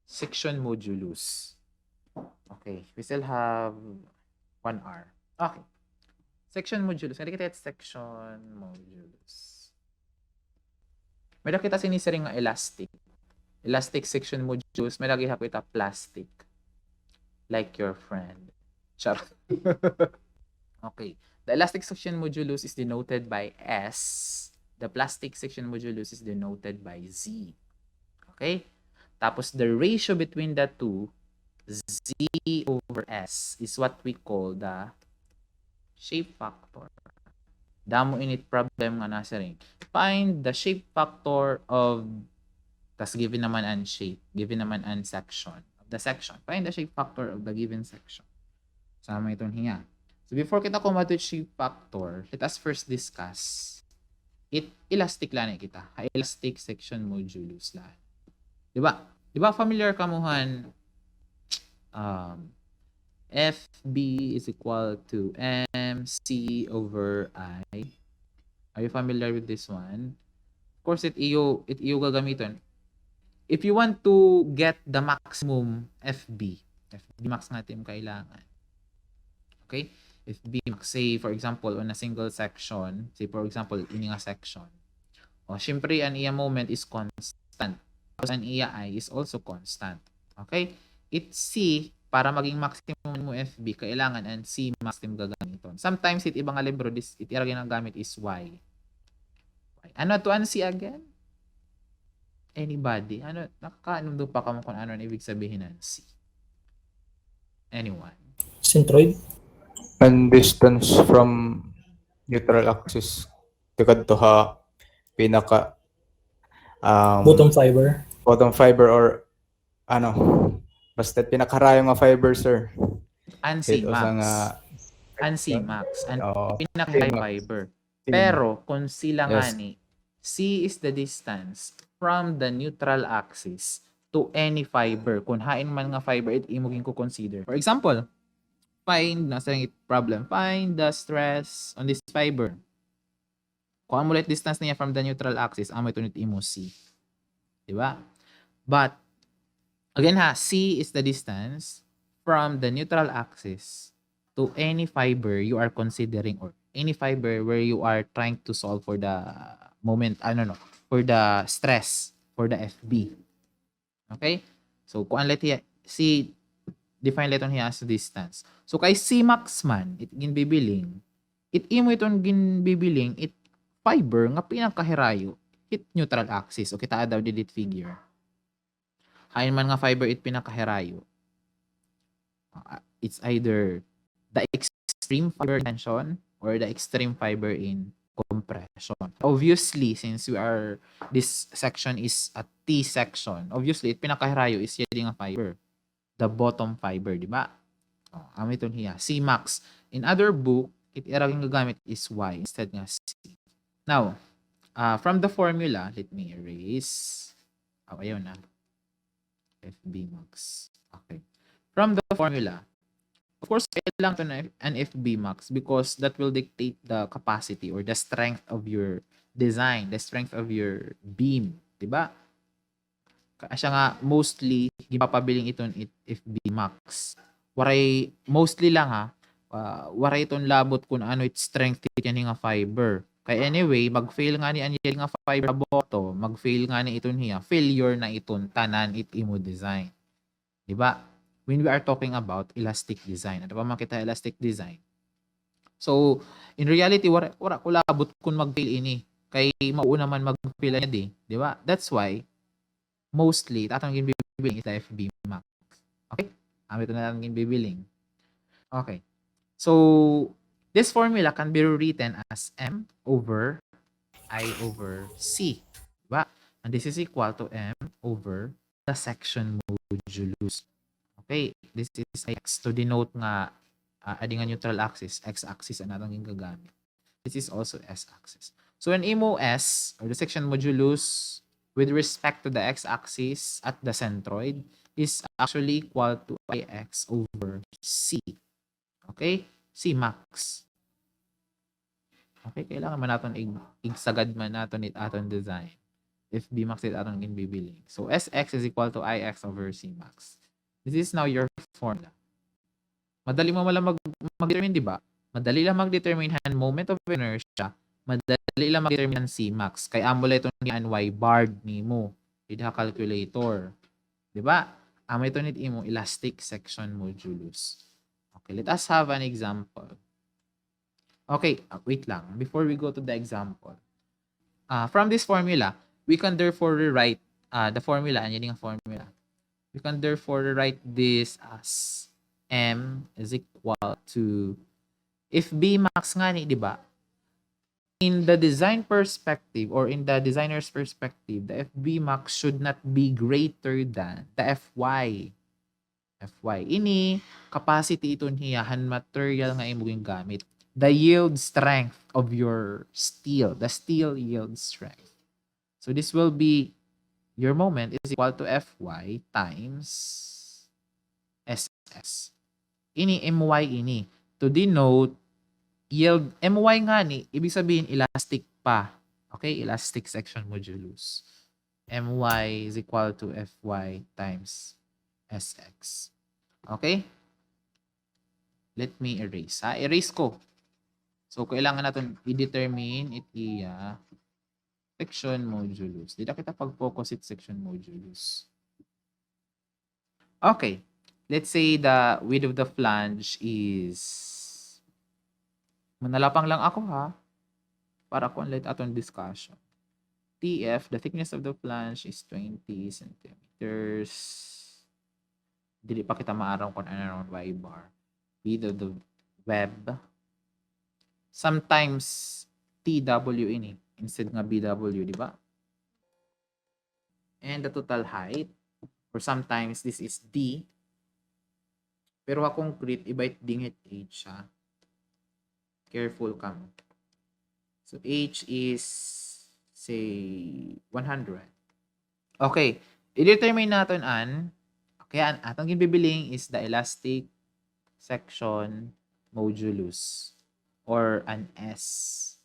section modulus. Okay, we still have 1 hour. Okay. Section modulus. Hindi kita section modulus. May nakita sinisiring nga elastic. Elastic section modulus. May lagi kita plastic. Like your friend. Char. Okay. The elastic section modulus is denoted by S. The plastic section modulus is denoted by Z. Okay? Tapos the ratio between the two, Z over S, is what we call the shape factor. Damo init problem nga nasa rin. Find the shape factor of, tas given naman ang shape, given naman ang section of the section. Find the shape factor of the given section. Sama itong hinga. So before kita kumatu shape factor, let us first discuss elastic lang kita. Elastic section modulus lang. Diba? Diba familiar kamuhan FB is equal to MC over I. Are you familiar with this one? Of course, it iyo gagamiton. If you want to get the maximum FB max natin kailangan. Okay? FB max, say for example, on a single section, say for example, ini nga section. O, syempre, ang iya moment is constant. Tapos, ang iya I is also constant. Okay? It's C, para maging maximum mo FB, kailangan ang C maximum gagamiton. Sometimes, ibang nga libro, it ginagamit is Y. Ano to ang C again? Anybody? Ano, nakakaano pa ka mo kung ano ang ibig sabihin ng C? Anyone? Centroid? And distance from neutral axis tukad to ha pinaka Bottom fiber or ano basta pinakarayo nga fiber, sir. ANSI max. ANSI max. Pinaka fiber. Pero kung sila nga ni, C is the distance from the neutral axis to any fiber. Kung hain man nga fiber, imugin ko consider. For example, find the stress on this fiber. Kung ang mulit distance niya from the neutral axis, ang may tunit imo C. Diba? But, again ha, C is the distance from the neutral axis to any fiber you are considering or any fiber where you are trying to solve for the moment, for the stress, for the FB. Okay? So, kung let C, define leton hiya as distance. So, kay C max man, it ginbibiling, imo itong ginbibiling, fiber nga pinakahirayo, it neutral axis. O kita daw delete figure. Hain man nga fiber, it pinakahirayo. It's either the extreme fiber tension or the extreme fiber in compression. Obviously, since this section is a T section, obviously, it pinakahirayo is yung nga fiber. The bottom fiber, di ba? Amiton hiya. C max. In other book, itiragang gagamit is Y instead nga C. Now, from the formula, let me erase. Ayaw na. FB max. Okay. From the formula, of course, kailangan to na an FB max because that will dictate the capacity or the strength of your design, the strength of your beam. Di ba? Kasi nga, mostly, gipapabiling iton FB max. Waray, mostly lang ha, waray iton labot kung ano it strength yan nga fiber. Kaya anyway, mag-fail nga ni Angel nga fiber boto, mag-fail nga ni iton hiya, failure na iton tanan it imo design. Diba? When we are talking about elastic design, ano pa makita elastic design? So, in reality, wala ko labot kung mag-fail ini. Kay mauna man mag-fail niya di ba? That's why, mostly, tatangin bibiling is the FB max. Okay? Ito na tatangin bibiling. Okay. So, this formula can be rewritten as M over I over C. Diba? And this is equal to M over the section modulus. Okay? This is X to denote nga adding a neutral axis, X-axis ang natangin gagamit. This is also S-axis. So, an imo S, or the section modulus, with respect to the x-axis at the centroid is actually equal to Ix over C. Okay? C max. Okay, kailangan man natin igsagad man natin it aton design. if Bmax is atong ginbibiling. So Sx is equal to Ix over Cmax. This is now your formula. Madali mo lang mag-determine, di ba? Madali lang mag-determine hand moment of inertia. Madali lang mag-determine Cmax. Kaya amo lang itong y barred nimo. Idha calculator. Di ba? Amo ito nit imo elastic section modulus. Okay, let us have an example. Okay, wait lang. Before we go to the example. From this formula, we can therefore rewrite the formula. Yan yung formula. We can therefore write this as M is equal to, if Bmax nga ni, di ba? In the design perspective or in the designer's perspective, the Fbmax should not be greater than the Fy. Fy. Ini, capacity ito niyahan material nga imong gamit. The yield strength of your steel. The steel yield strength. So this will be, your moment is equal to Fy times Ss. Ini, My ini. To denote yield, My nga ni, ibig sabihin elastic pa. Okay? Elastic section modulus. My is equal to Fy times Sx. Okay? Let me erase. Erase ko. So, kailangan natin i-determine itiya section modulus. Dito kita pag-focus it section modulus. Okay. Let's say the width of the flange is, manalapang lang ako ha, para ko let aton discussion. TF, the thickness of the flange is 20 centimeters. Dili pa kita maaraw kung ano around Y bar. Width of the web. Sometimes TW ini instead nga BW, di ba? And the total height, or sometimes this is D. Pero ha concrete, iba dingit H ha. Careful ka mo. So H is, say, 100. Okay. I-determine natin kaya atong ginbibiling is the elastic section modulus or an S.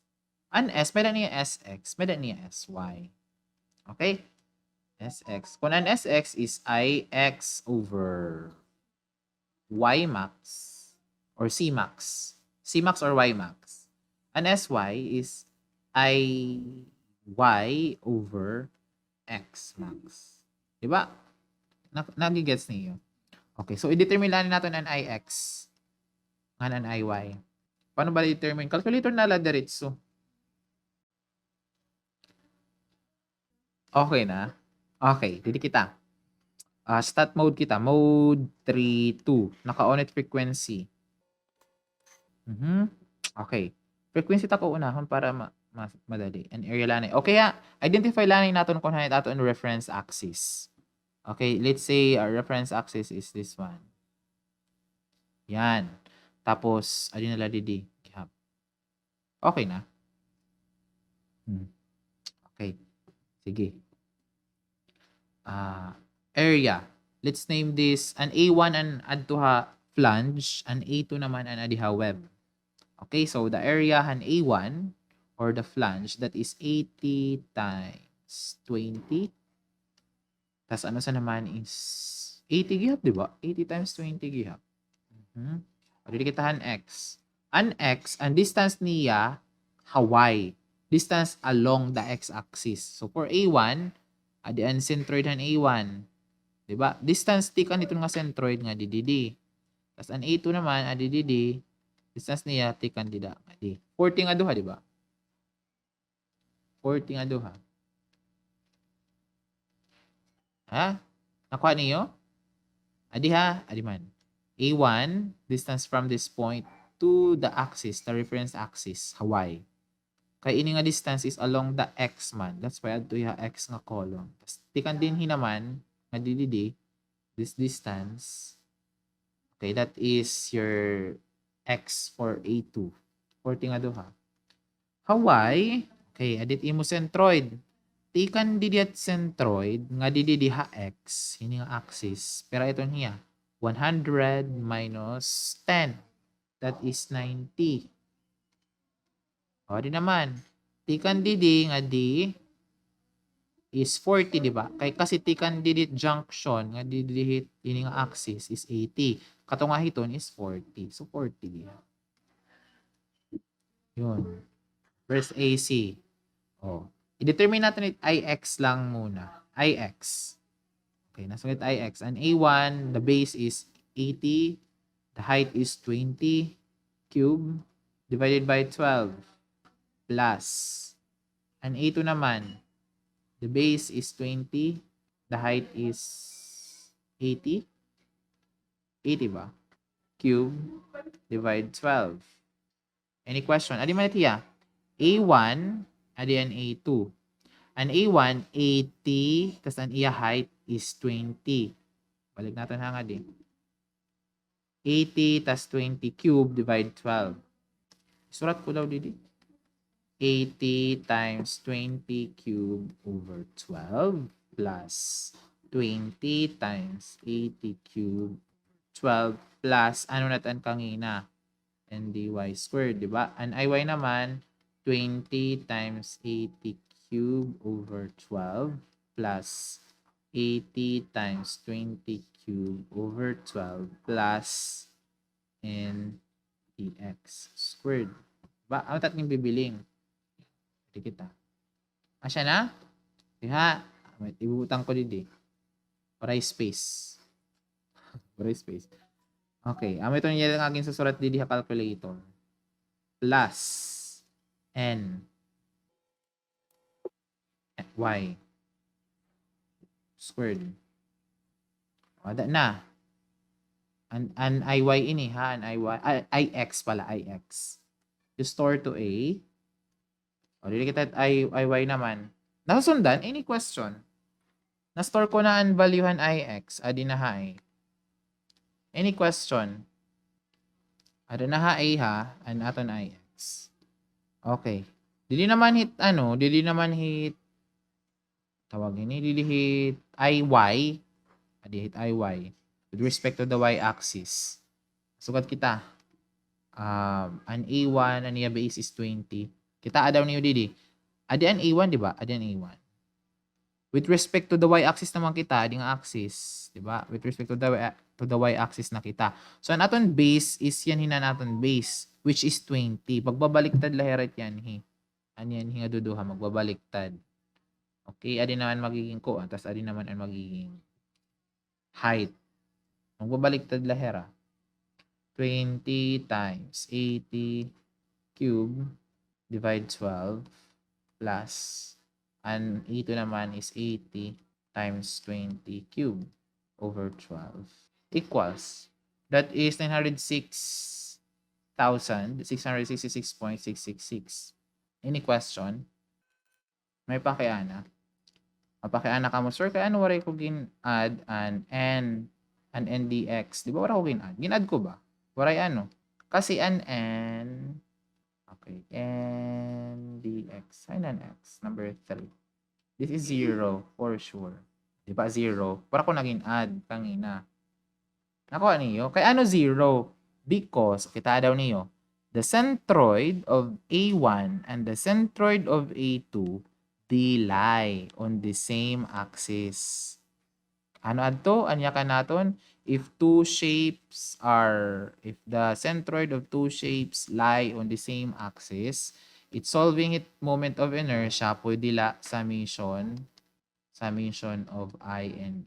An S, may niya SX, may niya SY. Okay? SX. Kung an SX is IX over Y max or C max. C max or Y max. An SY is IY over X max. Diba? Nagigets niyo. Okay, so i-determine lang natin an IX and an IY. Paano ba i-determine? Calculator na la diretso. Okay na? Okay, dili kita. Stat mode kita. Mode 3.2. Naka-on-it frequency. Okay. Frequency ta ko unahon para madali. And area lanay. Okay ha. Identify lanay natin kung hanit ato in reference axis. Okay, let's say our reference axis is this one. Yan. Tapos, adi na didi. Okay na? Okay. Sige. Area. Let's name this an A1 and add to ha flange, an A2 naman and adiha web. Okay, so the area han A1 or the flange, that is 80 times 20. Tas ano sa naman is 80 gihap, di ba? 80 times 20 gihap. Dili kita han X. An X, ang distance niya Y. Distance along the x-axis. So for A1, adi ang centroid han A1. Diba? Distance tikan nito nga centroid nga di. Tas ang A2 naman, adi di. Distance niya tikan dida. Adi. 40 nga duha, diba? 40 nga duha. Ha? Nakuha niyo? Adi ha? Adi man. A1, distance from this point to the axis, the reference axis, Y. Kaya ini nga distance is along the X man. That's why add to yung X nga column. Tapos, tikan din hinaman, nga didi, this distance. Okay, that is your X for A2. 40 nga duha. Y, okay, adit imo centroid. Tikan didi at centroid, nga didi ha X, hindi nga axis. Pero ito niya, 100 minus 10. That is 90. O, di naman. Tikan didi nga di is 40, di ba? Kay kasi tikan didit junction nga didit ini nga axis is 80. Kato nga hiton is 40. So 40 diha. Yun. Verse AC. Oh. I-determine natin it IX lang muna. IX. Okay, nasulit IX. And A1, the base is 80. The height is 20 cube divided by 12 plus. And A2 naman, the base is 20. The height is 80. 80 ba? Cube divide 12. Any question? Adi man itiya. A1, adi an A2. An A1, 80, tas ang iya height is 20. Balik natin hanga din. 80 tas 20 cube divide 12. Surat ko daw didi. 80 times 20 cube over 12 plus 20 times 80 cube 12 plus ano natin kangina? NDY squared, di ba? An IY naman 20 times 80 cube over 12 plus 80 times 20 cube over 12 plus NDX squared. Ba? Ano tatlong bibiling? Hindi kita. Asya na? Diha. Ibutang ko didi. Paray space. Paray space. Okay. Amo ito niya lang aging susurat didi ha calculator. Plus N Y squared. Wala na. An IY ini ha. An IY. IX pala. IX. You store to A. O, dili kita IY naman. Nasusundan? Any question? Na-store ko na ang valuehan IX. Adi na ha eh. Any question? Adi na ha A ha. An aton IX. Okay. Dili naman hit tawag ini. Dili hit IY. Adi hit IY. With respect to the Y-axis. Sugat kita. An A1, an iya base is 20. Kita adaw niyo didi. Adi an A1, di ba? Adi an A1. With respect to the y-axis naman kita, adi nga axis, di ba? With respect to the y-axis na kita. So an aton base is yan hina naton base, which is 20. Pagbabaliktad lahirat yan hi. Yan nga duduha magbabaliktad. Okay, adi naman magiging ko, tas adi naman ang magiging height. Magbabaliktad lahira. 20 times 80 cube divide 12 plus and ito naman is 80 times 20 cube over 12 equals, that is 906,666.666. Any question? May pakiana? Mapakiana ka mo, sir, kaya ano waray ko gin-add an N, an NDX? Di ba wala ko gin-add? Gin-add ko ba? Waray ano? Kasi an N, okay, NDX, sin X, number 3. This is 0 for sure. Di ba 0? Para ko naging add kangina. Nakuha niyo? Kaya ano 0? Because, kita daw niyo, the centroid of A1 and the centroid of A2, they lie on the same axis. Ano adto? Anya ka naton? If the centroid of two shapes lie on the same axis, it's solving it moment of inertia, pwede la summation of I and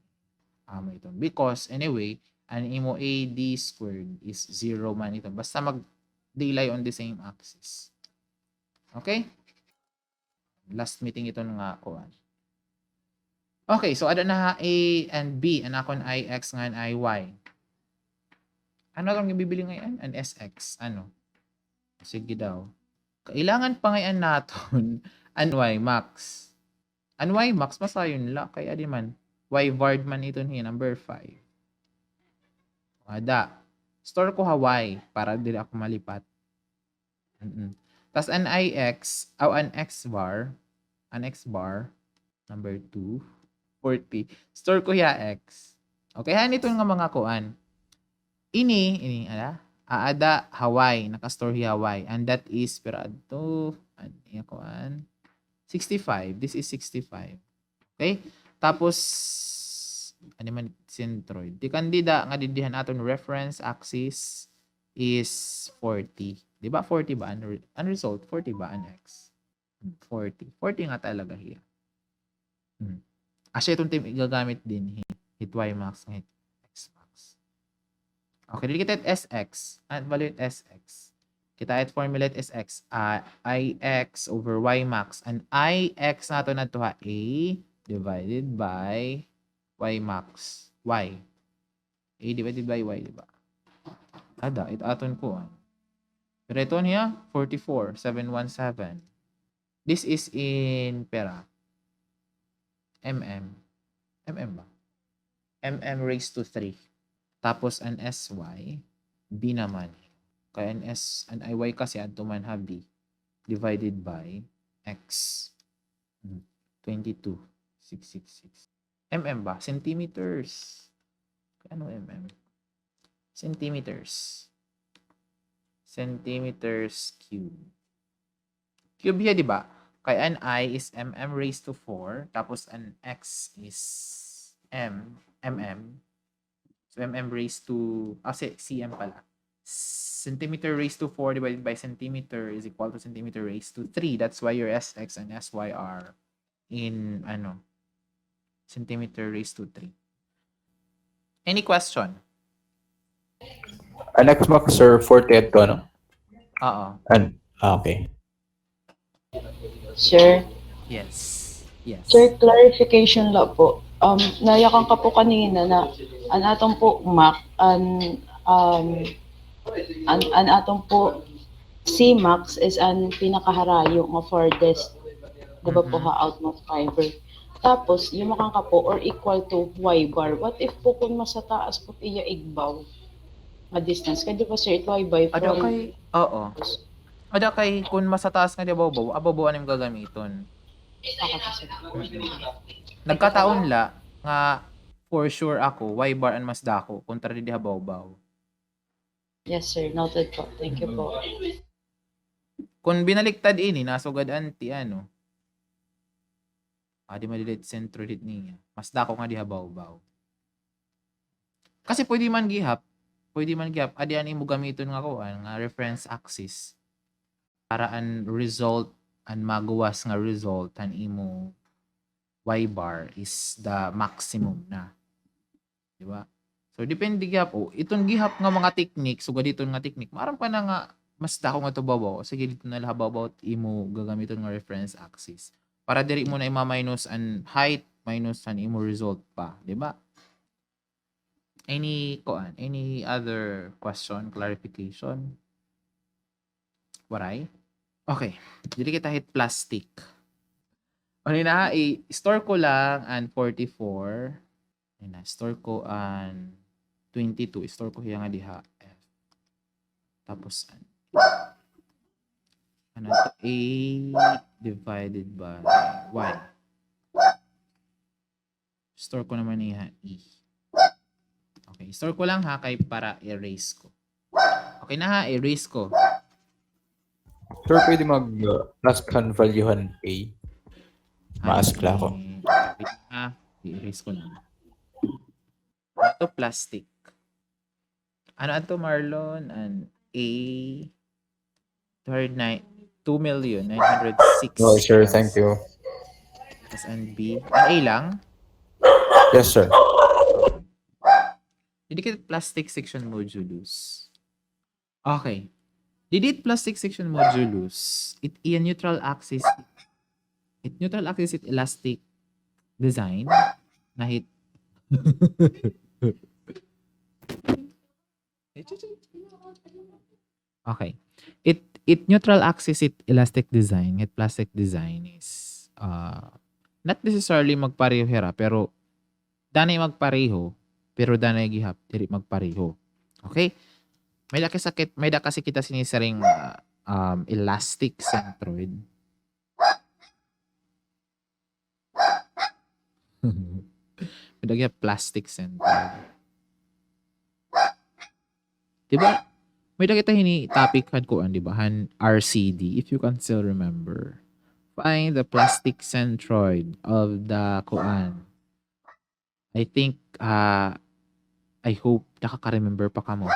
ito. Because, anyway, an imo AD squared is 0 man ito. Basta they lie on the same axis. Okay? Last meeting ito nga kuan. Okay, so ada na A and B, anakon IX nga IY. Ano lang yung bibili ngayon? An SX. Ano? Sige daw. Kailangan pa ngayon naton an Y max. An Y max, masayon la. Kaya di man. Y vard man ito niya, number 5. Ada. Store ko Hawaii para dili ako malipat. Tas an IX, an X bar, number 2. 40. Store ko ya X. Okay, hanito nga mga kuan. Ini aada Hawaii, naka-store hiya Hawaii, and that is pero adto ano kuan 65. This is 65. Okay? Tapos, ano man centroid. Di kandida nga didihan aton reference axis is 40. Di ba 40 ba? Ang result, 40 ba ang x? 40. 40 nga talaga here. Asya itong team igagamit din hit y max ng hit x max. Okay, dili kita sx. At value sx. Kita at formulate sx. Ix over y max. And ix nato na to a divided by y max. Y. A divided by y, diba? Ada, ito aton ko. Pero ito niya, 44,717. This is in pera. MM ba? MM raised to 3. Tapos an SY, B naman. Kaya an S, an IY kasi adto man ha B divided by X. 22,666. MM ba? Centimeters. Ano MM? Centimeters. Centimeters cube. Cube yan, di ba? Kaya an I is mm raised to 4. Tapos an X is mm. So mm raised to, cm pala. Centimeter raised to 4 divided by centimeter is equal to centimeter raised to 3. That's why your SX and SY are in, centimeter raised to 3. Any question? An X max sir, 40 to, ano? Oo. Okay. Sir, Yes. sir, clarification lang po. Nayakan ka po kanina na an atong po mac, an atong po C max is an pinakaharayo nga farthest, diba po ha, outmost fiber. Tapos, yung makang ka po, or equal to y bar. What if po kung mas sa taas po iya igbaw? A distance. Kaya di ba sir, y by Ada from... kay, oo. Ada kay, kung mas sa taas nga di abaw-baw, abaw-bawan yung gagamiton. Nagkataon la, nga for sure ako, y bar and mas dako, kontra di abaw-baw. Yes sir, noted po. Thank you po. Kung binaliktad ini, nasugad anti, di malilit sentro dit niya. Mas dako nga di abaw-baw. Kasi pwede man gihap, adi ani mo gamiton nga ko, nga reference axis. Para an result, an magawas nga result, an imo y bar is the maximum na. Diba? So, depende gihap. Itong gihap nga mga technique, so dito nga technique, maaram pa na nga, mas dako nga to babaw. Sige, dito na lahabaw imo gagamiton nga reference axis. Para diri mo na ima-minus an height, minus an imo result pa. Diba? Any other question, clarification? Waray? Okay. Dili kita hit plastic. Ano na, i-store ko lang an 44. Store ko an 22. I-store ko hiya nga diha. F. Tapos, ano to? A divided by Y. Store ko naman niya E. Okay. Store ko lang ha, kay para erase ko. Okay na ha, erase ko. Sir, pwede mag-plus valuehan A. Ma-ask lang ako. I-erase ko na. Ito plastic. Ano ito, Marlon? An A 2,906,000. Oh, sir, thank you. As and B. An A lang? Yes, sir. Didikit plastic section modulus. Okay. Didit plastic section modulus. It neutral axis. It neutral axis it elastic design. Nahit. Okay. It neutral axis it elastic design. It plastic design is not necessarily magpareho hera, pero danay magpareho, pero danay gihap diri magpareho. Okay? May da kasi kita sinisaring elastic centroid. May da plastic centroid. Diba? May da kita topic had ko, diba? Han RCD, if you can still remember. Find the plastic centroid of the kuan. I think, I hope nakaka-remember pa kamo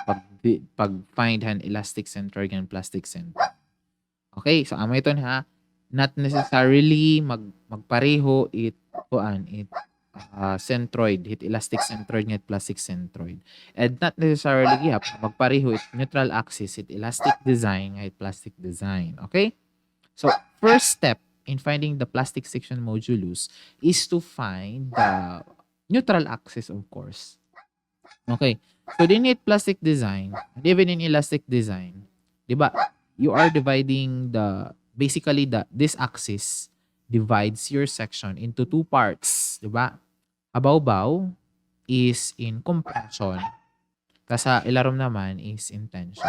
pag find an elastic centroid and plastic centroid. Okay, so amo ito ha. Not necessarily magpareho it centroid, it elastic centroid it plastic centroid. And not necessarily magpareho it neutral axis, it elastic design it plastic design. Okay? So first step in finding the plastic section modulus is to find the neutral axis, of course. Okay. So they need plastic design, and even in elastic design, 'di ba? You are dividing basically this axis divides your section into two parts, 'di ba? Abaw-baw is in compression, tas sa ilarom naman is in tension.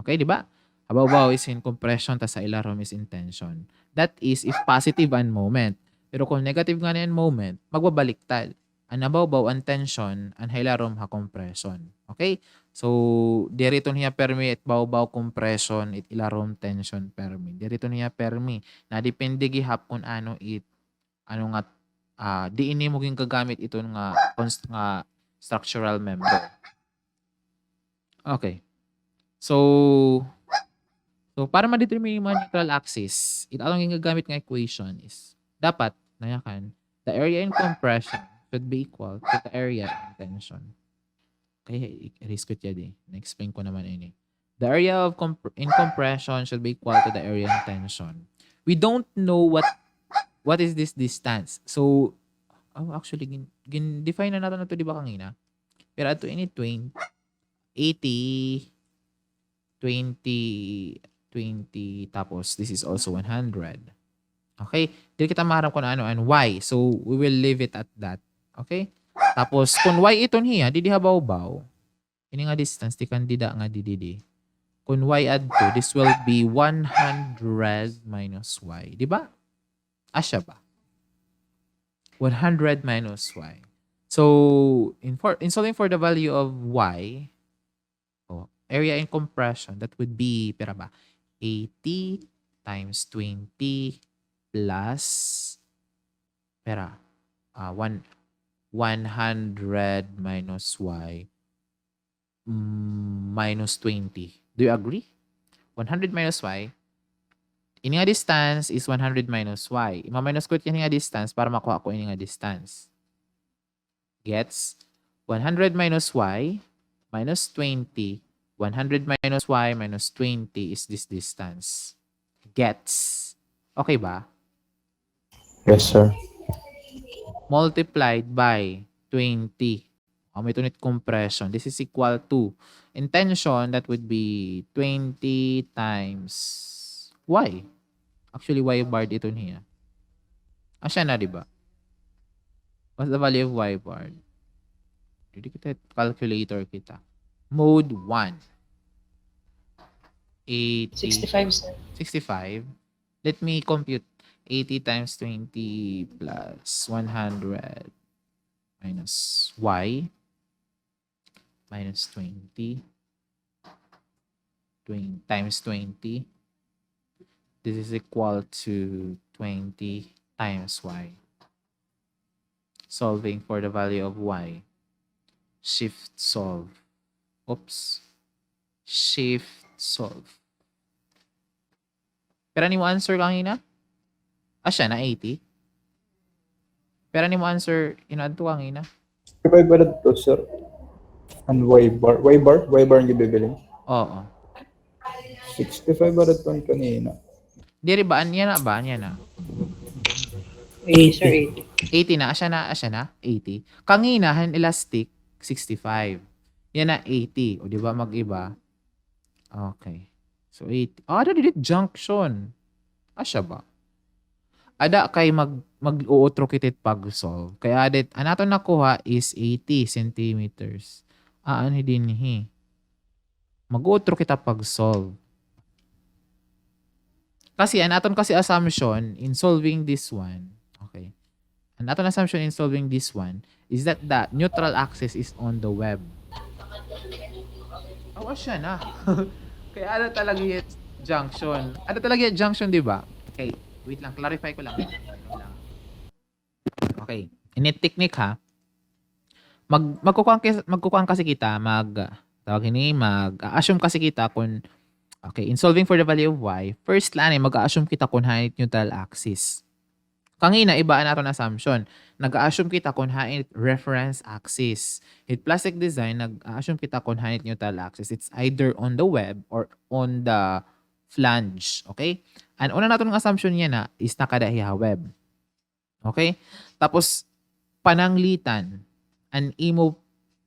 Okay, 'di ba? Abaw-baw is in compression, tas sa ilarom is in tension. That is if positive ang moment. Pero kung negative nga na yung moment, magbabaliktad. Ang abaw-baw ang tension, ang hilarom ha compression. Okay? So, dirito niya permi it baw-baw compression, it ilarom tension permi. Dirito niya permi. Na depende gihap kung ano nga di ini mo ging kagamit ito nga structural member. Okay. So para ma-determine yung mga neutral axis, ito ang ginagamit ng equation is dapat nayakan the area in compression should be equal to the area in tension. Okay, i-erase ko tiyan eh. Na-explain ko naman ini. The area of in compression should be equal to the area in tension. We don't know what is this distance. So, actually, define na natin na ito, di ba kanina? Pero ato ini 80, 20, tapos this is also 100. Okay? Dili kita maharap kung ano and y. So, we will leave it at that. Okay? Tapos, kung y iton hiya, di habaw-baw. Ini nga distance, di kandida nga di. Kung y add to, this will be 100 minus y. Di ba? Asya ba? 100 minus y. So, in solving for the value of y, area in compression, that would be, pera ba? 80 times 20 plus, pera, 100 minus y minus 20. Do you agree? 100 minus y, ini nga distance is 100 minus y. Ima-minus ko ini nga distance para makuha ko ini nga distance. Gets? 100 minus y minus 20. 100 minus y minus 20 is this distance. Gets? Okay ba? Yes, sir. Multiplied by 20. May tunit compression. This is equal to, in tension, that would be 20 times y. Actually, y bar dito niya. Asya na, di ba? What's the value of y bar? Dito kita calculator kita. Mode 1. 80. 65, sir. 65. Let me compute. 80 times 20 plus 100 minus y minus 20 times 20. This is equal to 20 times y. Solving for the value of y. Shift solve. Oops. Shift solve. Pero ni mo answer kanina? Asya na 80. Pero ni mo answer in-add to kanina? 65 ba na to, sir? And Y bar? Y bar yung bibiling? Oo. 65 ba na to kanina? Diri ba? Anya na ba? Anya na? 80, sir, 80. 80 na. Asya na? 80. Kanina, han elastic, 65. Yan na 80. O di ba mag-iba? Okay. So 80. Ada dito junction. Asya ba? Ada kay mag-uutro kitit pag-solve. Kaya adit, anato nakuha is 80 centimeters. Ano din hi? Mag-uutro kita pag-solve. Kasi anaton kasi assumption in solving this one. Okay. Anaton assumption in solving this one is that the neutral axis is on the web. Siya na. Kaya ano talaga yun? junction. Ano talaga yung junction, di ba? Okay, wait lang. Clarify ko lang. Wait lang. Okay. Init technique ha. Magkukuhan kasi kita, mag-assume kasi kita kung, okay, in solving for the value of y, first lang mag-assume kita kung hain neutral axis. Kangina, ibaan natin assumption. Nag-assume kita kung hain reference axis. With plastic design, nag-assume kita kung hain neutral axis. It's either on the web or on the flange. Okay? And una natin ng assumption niya na is nakadahiha web. Okay? Tapos, pananglitan an imo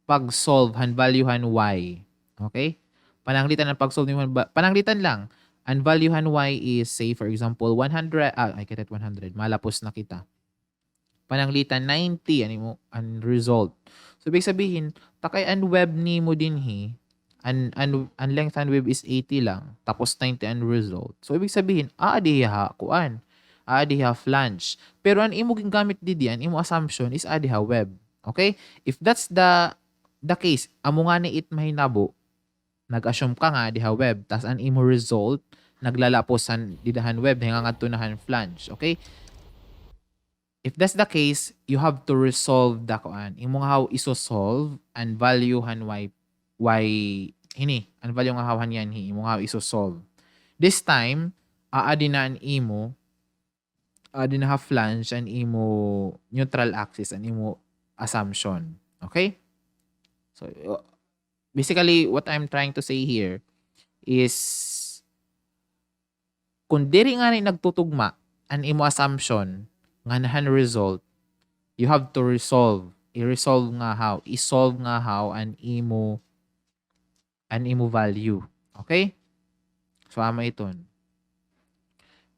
pag-solve han valuehan y. Okay? Pananglitan ang pag-solve ni pananglitan lang. Ang valuehan y is, say, for example, 100. I get it, 100. Malapos na kita. Pananglitan 90. Ano mo? Ang result. So, ibig sabihin, takay ang web ni mo din ang length and web is 80 lang. Tapos 90 ang result. So, ibig sabihin, aadiha kuan. Aadiha flange. Pero ang imo gingamit didi, ang imo assumption is aadiha web. Okay? If that's the case, amo nga ni it mahinabo, nag-assume ka nga diha web, tas ang imo result naglalaposan didahan web hanggang tunahan flange. Okay? If that's the case, you have to resolve the kuan. Imo nga how iso-solve and valuehan y ini, ang value nga hawan yan imo nga iso-solve. This time, aadi na ang imo din na flange and imo neutral axis and imo assumption. Okay? So, basically, what I'm trying to say here is kung diri nga ni nagtutugma ang imo assumption nga nahan result, you have to resolve. I-resolve nga how. I-solve nga how ang imo value. Okay? So, ama iton.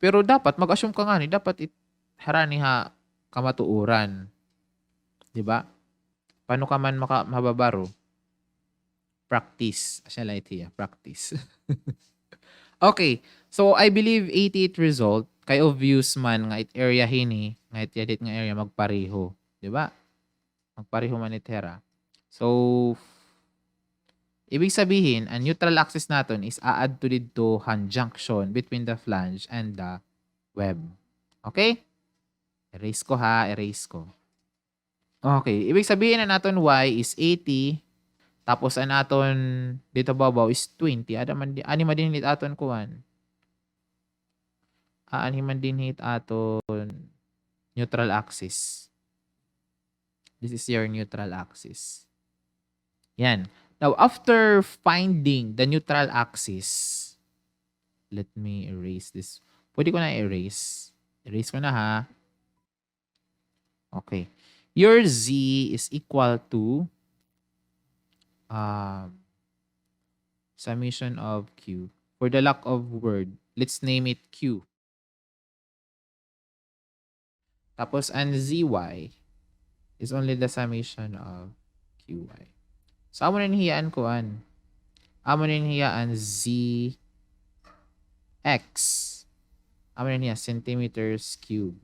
Pero dapat, mag-assume ka nga ni, dapat harani ha kamatuuran. Diba? Paano ka man mababaro? Practice. Asya lang ito practice. Okay. So, I believe 88 result, kay obvious man nga it area hini, nga it edit nga area magpareho. Diba? Magpareho man itera. So, ibig sabihin, ang neutral axis natin is a-add to dito han junction between the flange and the web. Okay? Erase ko ha, erase ko. Okay, ibig sabihin na natin y is 80, tapos ang natin dito babaw is 20. Ani man din hit aton kuan. Ani man din hit aton neutral axis. This is your neutral axis. Yan. Now, after finding the neutral axis, let me erase this. Pwede ko na erase. Erase ko na ha. Okay. Your z is equal to summation of q. For the lack of word, let's name it q. Tapos, ang zy is only the summation of qy. So, amo na nihiyaan ko amo na nihiyaan z x. Amo na niya centimeters cube.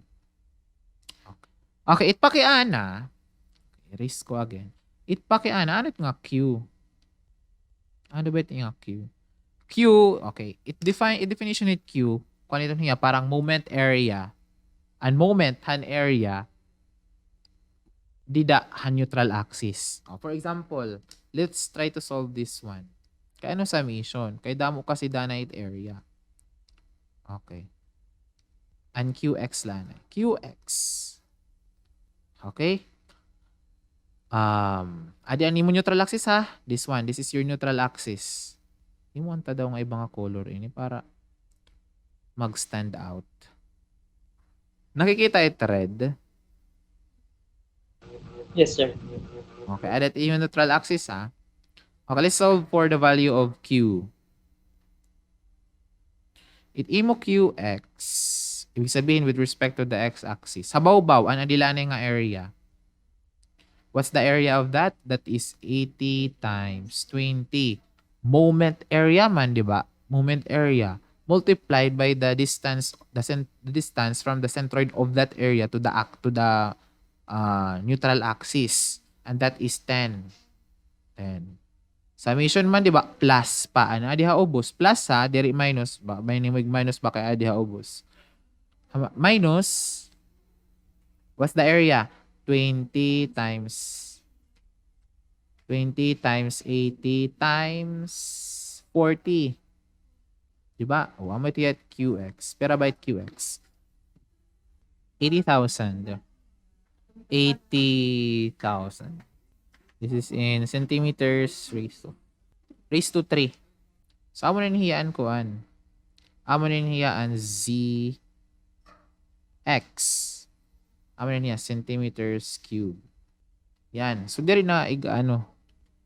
Okay, itpakiana. Erase ko again. Itpakiana, ano ito nga Q? Ano ba ito nga Q? Q, okay. Definition it Q. Kung ito niya, parang moment area. And moment han area, dida han neutral axis. For example, let's try to solve this one. Kaya ano summation? Kaya damo kasi danite area. Okay. And QX lang. QX. Okay? Adi ani mo neutral axis ha. This one, this is your neutral axis. Imo anta daw nga ibang color ini para mag-stand out. Nakikita it red? Yes, sir. Okay, add yung neutral axis ha. Okay, let's solve for the value of Q. It imo QX. Ibig sabihin with respect to the x-axis. Habaw-baw, ang adilanay nga area. What's the area of that? That is 80 times 20. Moment area man, di ba? Moment area multiplied by the distance, the distance from the centroid of that area to the neutral axis, and that is 10. Summation man, di ba? Plus pa. Ano? Adiha ubos. Plus ha. Diri minus ba? May minus ba kaya adiha ubos? Minus. What's the area? 20 times 80 times 40. Diba? O, amo ito at QX. Perabyte QX. 80,000. 80,000. This is in centimeters raised to 3. So, amo na hiyaan ko an. Amo na hiyaan ZX. Amo na niya centimeters cube. Yan. So, diri na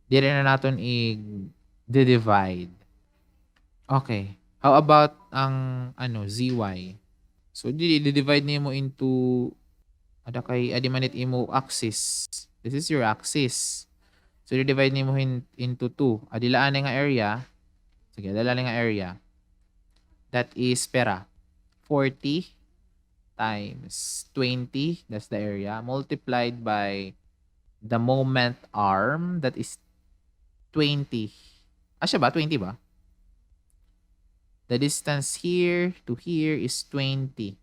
diri na naton i-divide. Okay. How about ang ZY? So, di-divide nimo into adi manit imo axis. This is your axis. So, di-divide nimo into 2. Adilaan nga area. Sige, adilaan nga area. That is pera. 40 times 20. That's the area. Multiplied by the moment arm. That is 20. Siya ba? 20 ba? The distance here to here is 20.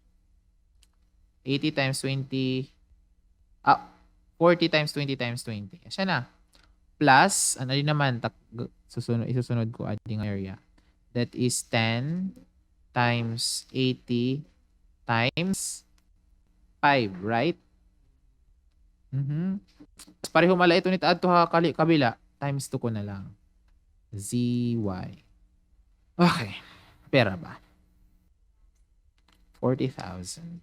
80 times 20. 40 times 20 times 20. Siya na. Plus, ano din naman, isusunod ko adding area. That is 10 times 80 times 5, right? Pareho mala ito nito adto ha kabila. Times 2 ko na lang. ZY. Okay. Pera ba? 40,000.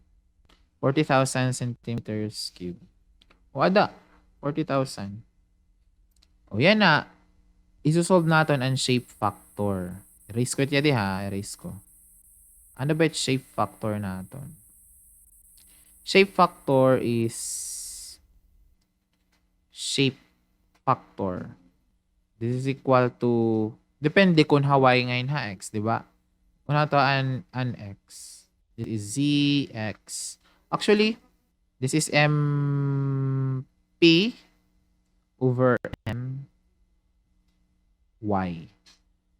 40,000 centimeters cube. O ada, 40,000. O yan na. Isusolve natin ang shape factor. Erase ko ito ha. Erase ko. Ano ba yung shape factor natin? Shape factor is shape factor. This is equal to, depende kung Hawaii ngayon ha x, di ba? Kung nato an x. This is zx. Actually, this is MP over MY.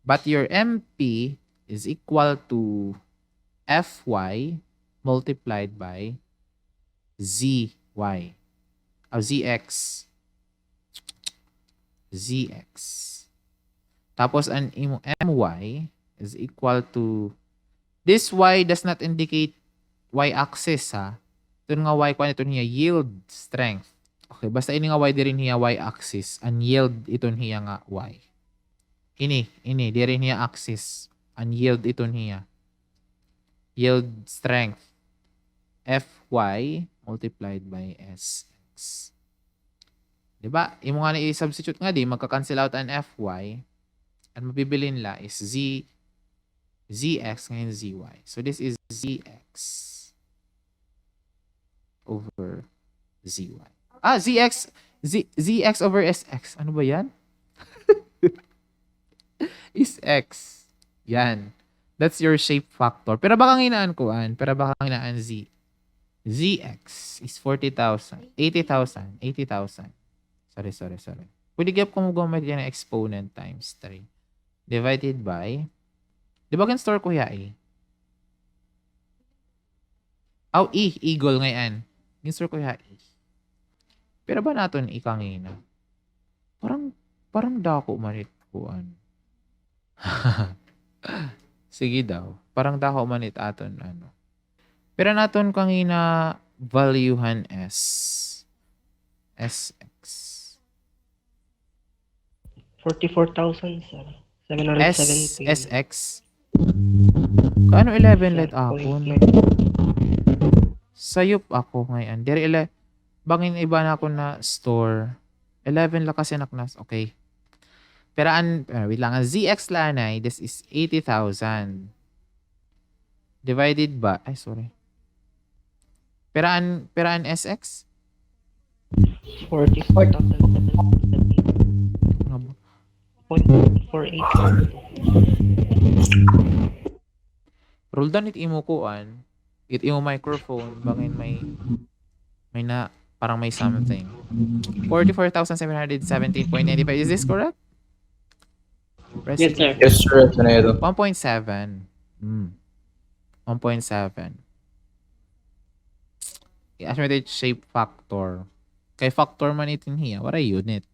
But your MP is equal to FY multiplied by ZY. ZX. ZX. Tapos, ang MY is equal to, this Y does not indicate Y-axis ha. Ito nga Y ko ito niya yield strength. Okay, basta ini nga Y di rin niya Y-axis. Ang yield ito niya nga Y. Ini di rin niya axis. Ang yield ito niya. Yield strength. Fy multiplied by Sx. Diba? Imo nga na i-substitute nga di, magka-cancel out ang Fy. At mabibilin la is Zx ngayon Zy. So this is Zx over Zy. Zx over Sx. Ano ba yan? Is X. Yan. That's your shape factor. Pero baka nginaan Z. Zx is 40,000. 80,000. Sorry. Pwede gap kung gumamit yan ng exponent times 3. Divided by, di ba kan store ko ya eagle ngayon. Gin-store ko ya Pero ba natin ikangina? Parang dako manit kuan. Sige daw. Parang dako manit aton Pero naton kangina valuehan Sx. 44,000 sir. 770. Sx. Kaano 11 let ako? Sayop ako ngayon. Dere bangin iba na ako na store. 11 la kasi naknas. Okay. Pero wait lang. Ang Zx lanay, this is 80,000. Divided by, Pero ang Sx? 44,000.48. Roll down it imo kuan. It imo microphone. Bangin may na, parang may something. 44,717.95. Is this correct? Press Yes, it. sir. Yes, sir. Ito na ito. 1.7. 1.7. Estimated shape factor. Kay factor man itin hiya. What a unit.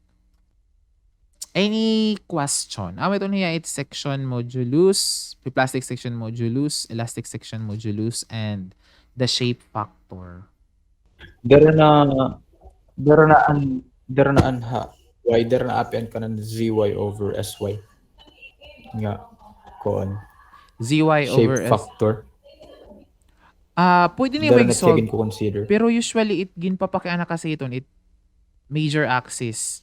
Any question? Ito niya, it's section modulus, plastic section modulus, elastic section modulus, and the shape factor. Dara na anha. Why dara na apian ka ng ZY over SY. Nga. Koon. ZY over Shape S. factor. Pwede niyo Dara na mag-solve. ko consider. Pero usually, it ginpapakiana kasi ito, it major axis.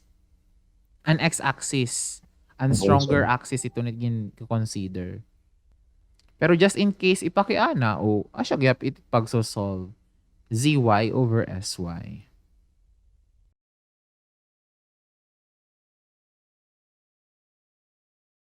An x-axis. An stronger axis ito na gin-consider. Pero just in case, ipakiana, asya gyap it pagsosolve. ZY over SY.